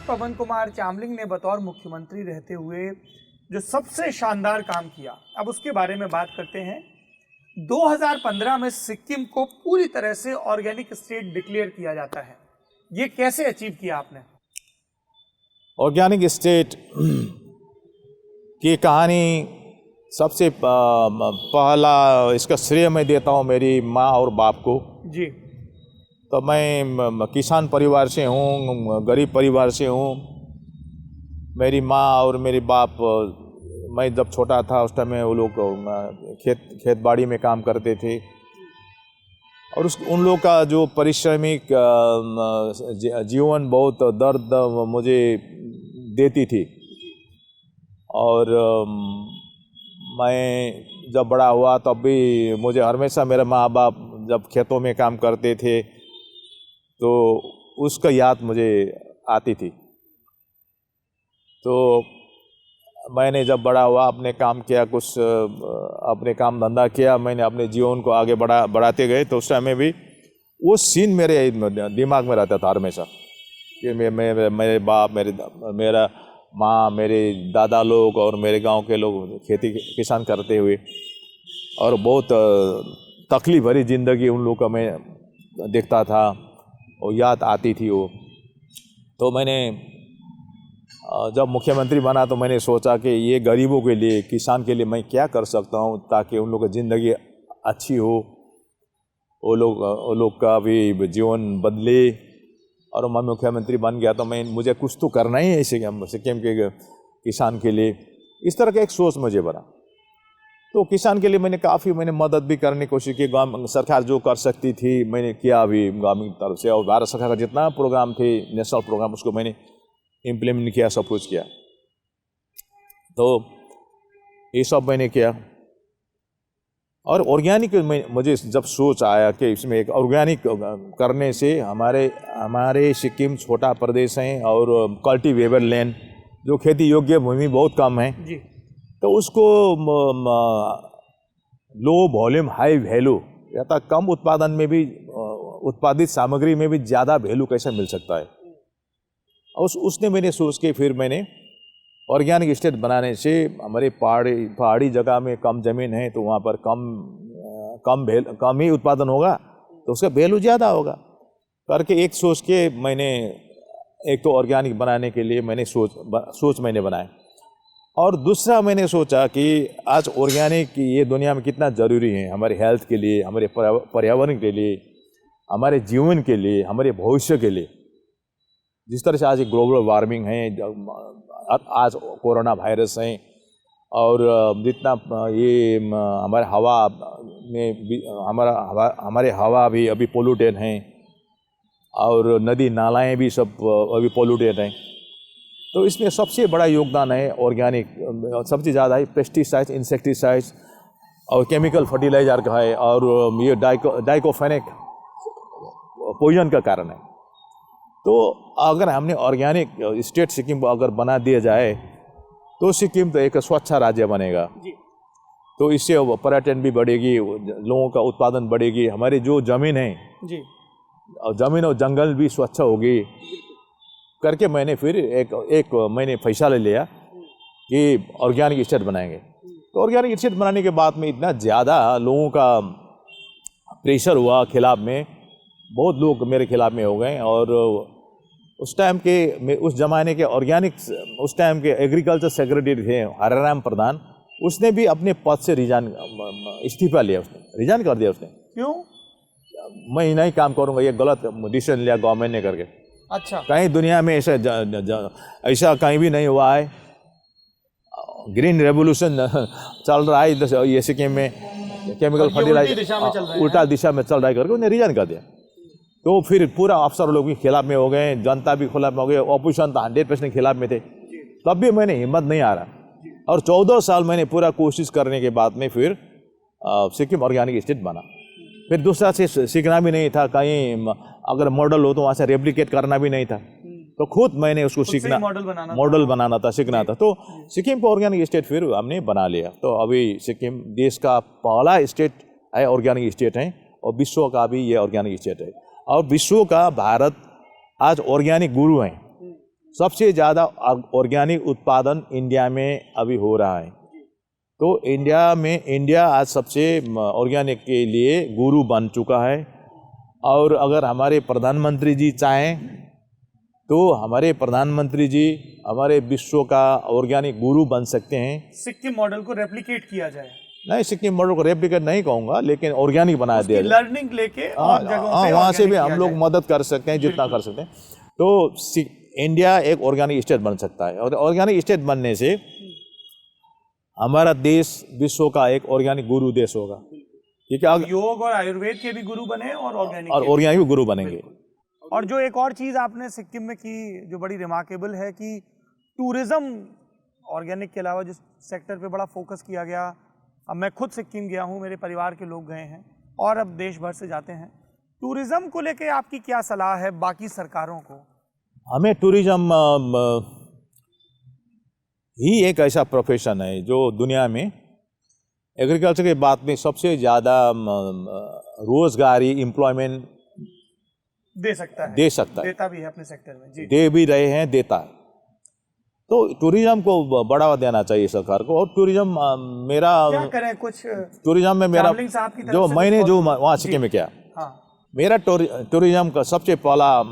पवन कुमार चामलिंग ने बतौर मुख्यमंत्री रहते हुए जो सबसे शानदार काम किया, अब उसके बारे में बात करते हैं। 2015 में सिक्किम को पूरी तरह से ऑर्गेनिक स्टेट डिक्लेयर किया जाता है। ये कैसे अचीव किया आपने? ऑर्गेनिक स्टेट की कहानी सबसे पहला इसका श्रेय मैं देता हूँ मेरी माँ और बाप को जी। तो मैं किसान परिवार से हूँ, गरीब परिवार से हूँ। मेरी माँ और मेरे बाप, मैं जब छोटा था उस टाइम में वो लोग खेत बाड़ी में काम करते थे और उन लोग का जो पारिश्रमिक जीवन बहुत दर्द मुझे देती थी। और मैं जब बड़ा हुआ तब भी मुझे हमेशा मेरे माँ बाप जब खेतों में काम करते थे तो उसका याद मुझे आती थी। तो मैंने जब बड़ा हुआ अपने काम किया, कुछ अपने काम धंधा किया, मैंने अपने जीवन को आगे बढ़ाते गए। तो उस टाइम में भी वो सीन मेरे दिमाग में रहता था हमेशा कि मेरे बाप, मेरा माँ, मेरे दादा लोग और मेरे गांव के लोग खेती किसान करते हुए और बहुत तकलीफ भरी ज़िंदगी उन लोगों का मैं देखता था और याद आती थी वो। तो मैंने जब मुख्यमंत्री बना तो मैंने सोचा कि ये गरीबों के लिए, किसान के लिए मैं क्या कर सकता हूँ ताकि उन लोगों की ज़िंदगी अच्छी हो, वो लोग का भी जीवन बदले। और मैं मुख्यमंत्री बन गया तो मुझे कुछ तो करना ही है सिक्किम के किसान के लिए, इस तरह का एक सोच मुझे बना। तो किसान के लिए मैंने मदद भी करने की कोशिश की। सरकार जो कर सकती थी मैंने किया भी गवर्नमेंट की तरफ से, और भारत सरकार का जितना प्रोग्राम थे, नेशनल प्रोग्राम, उसको मैंने इम्प्लीमेंट किया, सब कुछ किया। तो ये सब मैंने किया। और ऑर्गेनिक मुझे जब सोच आया कि इसमें एक ऑर्गेनिक करने से हमारे सिक्किम छोटा प्रदेश है और कल्टीवेबल लैंड, जो खेती योग्य भूमि बहुत कम है जी। तो उसको लो वॉल्यूम हाई वैल्यू या तो कम उत्पादन में भी, उत्पादित सामग्री में भी ज़्यादा वैल्यू कैसे मिल सकता है। उसने मैंने सोच के फिर मैंने ऑर्गेनिक स्टेट बनाने से हमारे पहाड़ी जगह में कम ज़मीन है तो वहाँ पर कम ही उत्पादन होगा तो उसका वैल्यू ज़्यादा होगा करके एक सोच के मैंने एक तो ऑर्गेनिक बनाने के लिए मैंने सोच मैंने बनाया। और दूसरा मैंने सोचा कि आज ऑर्गेनिक ये दुनिया में कितना ज़रूरी है हमारे हेल्थ के लिए, हमारे पर्यावरण के लिए, हमारे जीवन के लिए, हमारे भविष्य के लिए। जिस तरह से आज ग्लोबल वार्मिंग है, आज कोरोना वायरस है और जितना ये हमारे हवा में भी हमारे हवा भी अभी पोल्यूटेड हैं और नदी नालाएं भी सब अभी पोल्यूटेड हैं। तो इसमें सबसे बड़ा योगदान है ऑर्गेनिक, सबसे ज़्यादा है पेस्टिसाइड्स, इंसेक्टिसाइड्स और केमिकल फर्टिलाइजर का है, और ये डाइकोफेनिक पॉइजन का कारण है। तो अगर हमने ऑर्गेनिक स्टेट सिक्किम को अगर बना दिया जाए तो सिक्किम तो एक स्वच्छ राज्य बनेगा जी। तो इससे पर्यटन भी बढ़ेगी, लोगों का उत्पादन बढ़ेगी, हमारी जो ज़मीन है जी, ज़मीन और जंगल भी स्वच्छ होगी करके मैंने फिर एक मैंने फैसला लिया कि ऑर्गेनिक स्टेट बनाएंगे। तो ऑर्गेनिक स्टेट बनाने के बाद में इतना ज़्यादा लोगों का प्रेशर हुआ खिलाफ में, बहुत लोग मेरे खिलाफ में हो गए। और उस टाइम के उस ज़माने के ऑर्गेनिक, उस टाइम के एग्रीकल्चर सेक्रेटरी थे हरिराम प्रधान, उसने भी अपने पद से इस्तीफा लिया, उसने रिजाइन कर दिया। उसने क्यों? मैं नहीं काम करूँगा, ये गलत डिसीजन लिया गवर्नमेंट ने करके। अच्छा। कहीं दुनिया में ऐसा कहीं भी नहीं हुआ है। ग्रीन रेवोल्यूशन चल रहा है ये सिक्किम में, केमिकल फर्टिलाइजर उल्टा दिशा में चल रहा है करके उन्हें रिजाइन कर दिया। तो फिर पूरा अफसर लोग भी खिलाफ में हो गए, जनता भी खिलाफ में हो गए, ऑपोजिशन तो 100% खिलाफ में थे। तब भी मैंने हिम्मत नहीं आ रहा और 14 साल मैंने पूरा कोशिश करने के बाद में फिर सिक्किम ऑर्गेनिक स्टेट बना। फिर दूसरा से सीखना भी नहीं था, कहीं अगर मॉडल हो तो वहाँ से रेप्लिकेट करना भी नहीं था, तो खुद मैंने उसको सीखना, मॉडल बनाना था, सीखना था। तो सिक्किम को ऑर्गेनिक स्टेट फिर हमने बना लिया। तो अभी सिक्किम देश का पहला स्टेट है, ऑर्गेनिक स्टेट है, और विश्व का भी ये ऑर्गेनिक स्टेट है। और विश्व का भारत आज ऑर्गेनिक गुरु हैं। सबसे ज़्यादा ऑर्गेनिक उत्पादन इंडिया में अभी हो रहा है। तो इंडिया आज सबसे ऑर्गेनिक के लिए गुरु बन चुका है। और अगर हमारे प्रधानमंत्री जी चाहें तो हमारे प्रधानमंत्री जी हमारे विश्व का ऑर्गेनिक गुरु बन सकते हैं। सिक्किम मॉडल को रेप्लिकेट किया जाए। नहीं, सिक्किम मॉडल को रेप्लिकेट नहीं कहूँगा, लेकिन ऑर्गेनिक बना दिया जाए। लर्निंग लेके और जगहों पे वहाँ से भी organic हम किया लोग जाए। मदद कर सकते हैं जितना कर सकते हैं। तो इंडिया एक ऑर्गेनिक स्टेट बन सकता है, और ऑर्गेनिक स्टेट बनने से हमारा देश विश्व का एक ऑर्गेनिक गुरु देश होगा। ठीक है, योग और आयुर्वेद के भी गुरु बने और ऑर्गेनिक भी गुरु बनेंगे। और जो एक और चीज़ आपने सिक्किम में की जो बड़ी रिमार्केबल है कि टूरिज्म ऑर्गेनिक के अलावा जिस सेक्टर पे बड़ा फोकस किया गया। अब मैं खुद सिक्किम गया हूँ, मेरे परिवार के लोग गए हैं और अब देश भर से जाते हैं। टूरिज्म को लेके आपकी क्या सलाह है बाकी सरकारों को? हमें टूरिज्म ही एक ऐसा प्रोफेशन है जो दुनिया में एग्रीकल्चर के बाद में सबसे ज़्यादा रोजगारी एम्प्लॉयमेंट दे सकता है, देता भी है अपने सेक्टर में। जी, दे भी रहे हैं, देता है। तो टूरिज्म को बढ़ावा देना चाहिए सरकार को। और टूरिज्म मेरा क्या करें कुछ टूरिज्म में मेरा जो मैंने जो वहाँ सिक्किम में किया, हाँ, मेरा टूरिज्म का सबसे पहला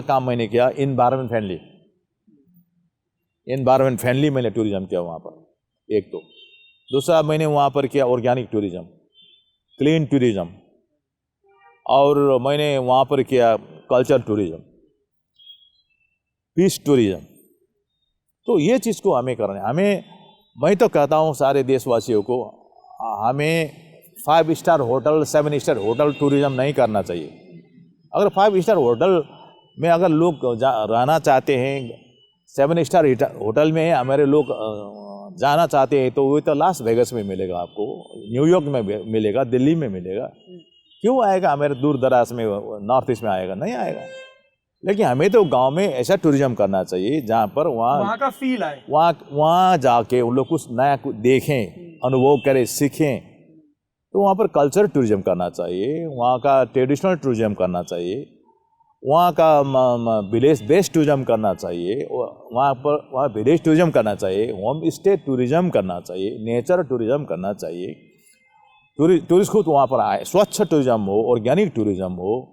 काम मैंने किया इन्वायरमेंट फ्रेंडली मैंने टूरिज्म किया वहाँ पर। एक तो दूसरा मैंने वहाँ पर किया ऑर्गेनिक टूरिज्म, क्लीन टूरिज्म, और मैंने वहाँ पर किया कल्चर टूरिज्म, पीस टूरिज्म। तो ये चीज़ को हमें करना है। मैं तो कहता हूँ सारे देशवासियों को, हमें 5 star hotel 7 star hotel tourism नहीं करना चाहिए। अगर 5 स्टार होटल में अगर लोग रहना चाहते हैं, 7 स्टार होटल में हमारे लोग जाना चाहते हैं, तो वो तो लास वेगस में मिलेगा आपको, न्यूयॉर्क में मिलेगा, दिल्ली में मिलेगा। क्यों आएगा हमारे दूर दराज में, नॉर्थ ईस्ट में आएगा? नहीं आएगा। लेकिन हमें तो गांव में ऐसा टूरिज्म करना चाहिए जहाँ पर वहाँ का फील आए, वहाँ जाके उन लोग कुछ नया देखें, अनुभव करें, सीखें। तो वहाँ पर कल्चर टूरिज्म करना चाहिए, वहाँ का ट्रेडिशनल टूरिज्म करना चाहिए, वहाँ का विलेज बेस्ड टूरिज्म करना चाहिए, वहाँ विलेज टूरिज्म करना चाहिए, होम स्टे टूरिज्म करना चाहिए, नेचर टूरिज्म करना चाहिए। टूरिस्ट खुद वहाँ पर आए, स्वच्छ टूरिज्म हो, ऑर्गेनिक टूरिज्म हो,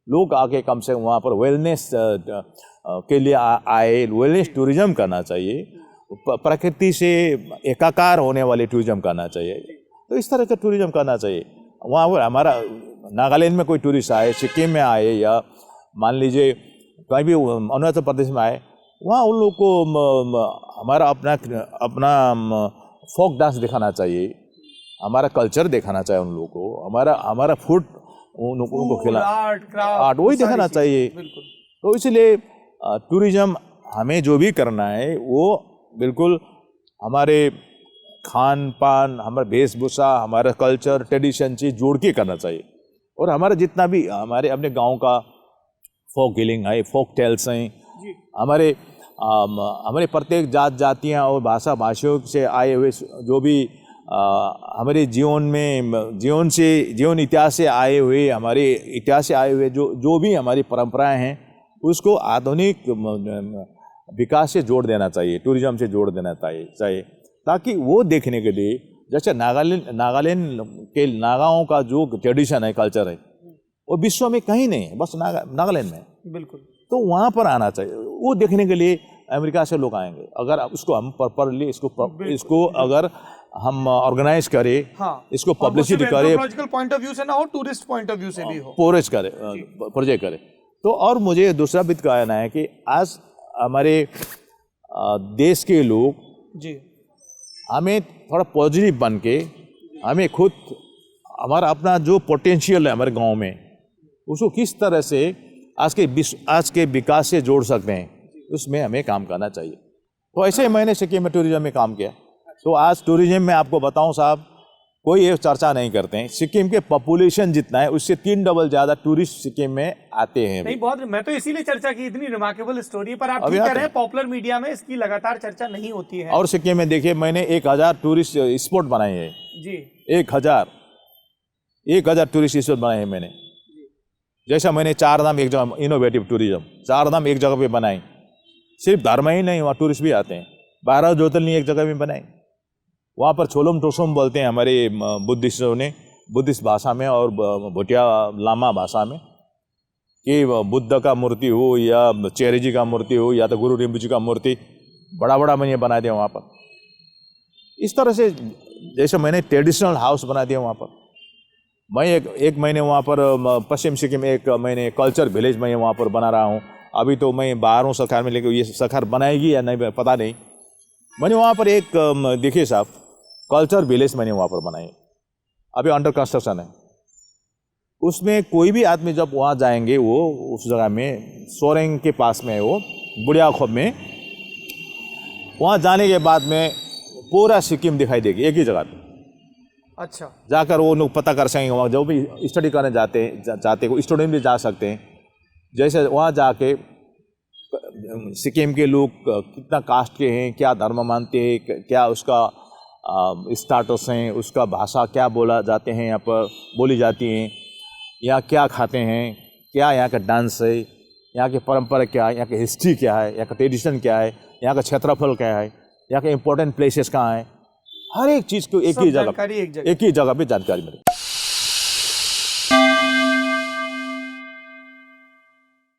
लोग आके कम से कम वहाँ पर वेलनेस के लिए आए, वेलनेस टूरिज्म करना चाहिए, प्रकृति से एकाकार होने वाले टूरिज्म करना चाहिए। तो इस तरह का टूरिज्म करना चाहिए। वहाँ पर हमारा नागालैंड में कोई टूरिस्ट आए, सिक्किम में आए, या मान लीजिए कहीं भी अरुणाचल प्रदेश में आए, वहाँ उन लोग को हमारा अपना फोक डांस दिखाना चाहिए, हमारा कल्चर दिखाना चाहिए उन लोगों को, हमारा फूड उनको खिला, आर्ट वही दिखाना चाहिए। तो इसलिए टूरिज्म हमें जो भी करना है वो बिल्कुल हमारे खान पान, हमारा वेशभूषा, हमारा कल्चर ट्रेडिशन से जोड़ के करना चाहिए। और हमारा जितना भी हमारे अपने गांव का फोक हीलिंग है, फोक टेल्स हैं, हमारे प्रत्येक जातियाँ और भाषाओं से आए हुए जो भी हमारे जीवन इतिहास से आए हुए, हमारे इतिहास से आए हुए जो भी हमारी परंपराएं हैं, उसको आधुनिक विकास से जोड़ देना चाहिए, टूरिज्म से जोड़ देना चाहिए, ताकि वो देखने के लिए, जैसे नागालैंड के नागाओं का जो ट्रेडिशन है, कल्चर है, वो विश्व में कहीं नहीं है, बस नागालैंड में। बिल्कुल। तो वहाँ पर आना चाहिए, वो देखने के लिए अमेरिका से लोग आएंगे। अगर उसको हम प्रॉपरली इसको अगर हम ऑर्गेनाइज करें, हाँ, इसको पब्लिसिटी करें, पॉइंट ऑफ व्यू से ना हो, टूरिस्ट पॉइंट ऑफ व्यू से भी हो, प्रोजेक्ट करें। तो और मुझे दूसरा भी कहना है कि आज हमारे देश के लोग जी हमें थोड़ा पॉजिटिव बन के, हमें खुद हमारा अपना जो पोटेंशियल है हमारे गांव में, उसको किस तरह से आज के विकास से जोड़ सकते हैं, उसमें हमें काम करना चाहिए। तो ऐसे ही मैंने सिक्किम में टूरिज्म में काम किया। तो आज टूरिज्म में आपको बताऊं साहब, कोई ये चर्चा नहीं करते हैं, सिक्किम के पॉपुलेशन जितना है उससे 3 डबल ज़्यादा टूरिस्ट सिक्किम में आते हैं। नहीं, बहुत, मैं तो इसीलिए चर्चा की, इतनी रिमार्केबल स्टोरी पर आप ठीक कह रहे हैं, पॉपुलर मीडिया में इसकी लगातार चर्चा नहीं होती है। और सिक्किम में देखिए, मैंने 1000 टूरिस्ट स्पॉट बनाए हैं जी, 1000 टूरिस्ट स्पॉट बनाए हैं मैंने। जैसा मैंने 4 धाम एक जगह, इनोवेटिव टूरिज्म 4 धाम एक जगह पे बनाए, सिर्फ धर्म ही नहीं, वहाँ टूरिस्ट भी आते हैं। 12 ज्योतिर्लिंग एक जगह पे बनाए, वहाँ पर छोलम टोसम बोलते हैं हमारे बुद्धिस्टों ने, बुद्धिस्ट भाषा में और भूटिया लामा भाषा में, कि बुद्ध का मूर्ति हो या चेरी जी का मूर्ति हो या तो गुरु रिम्बू जी का मूर्ति बड़ा बड़ा मैंने बना दिया वहाँ पर। इस तरह से जैसे मैंने ट्रेडिशनल हाउस बना दिया वहाँ पर। मैं एक महीने वहाँ पर पश्चिम सिक्किम एक महीने कल्चर विलेज मैं वहाँ पर बना रहा हूँ। अभी तो मैं बाहर हूँ सरकार में, लेकिन ये सरकार बनाएगी या नहीं पता नहीं। मैंने वहाँ पर एक देखिए साहब, कल्चर विलेज मैंने वहाँ पर बनाई, अभी अंडर कंस्ट्रक्शन है। उसमें कोई भी आदमी जब वहाँ जाएंगे, वो उस जगह में सोरेंग के पास में है वो, बुढ़िया खोब में, वहाँ जाने के बाद में पूरा सिक्किम दिखाई देगी एक ही जगह पे। अच्छा, जाकर वो लोग पता कर सकेंगे, वहाँ जो भी स्टडी करने चाहते हैं स्टूडेंट भी जा सकते हैं। जैसे वहाँ जाके सिक्किम के लोग कितना कास्ट के हैं, क्या धर्म मानते हैं, क्या उसका स्टाटस है, उसका भाषा क्या बोला जाते हैं, यहाँ पर बोली जाती हैं, यहाँ क्या खाते हैं, क्या यहाँ का डांस है, यहाँ की परंपरा क्या है, यहाँ की हिस्ट्री क्या है, यहाँ का ट्रेडिशन क्या है, यहाँ का क्षेत्रफल क्या है, यहाँ के इम्पोर्टेंट प्लेसेस कहाँ हैं, हर एक चीज़ को एक ही जगह पे जानकारी मिले।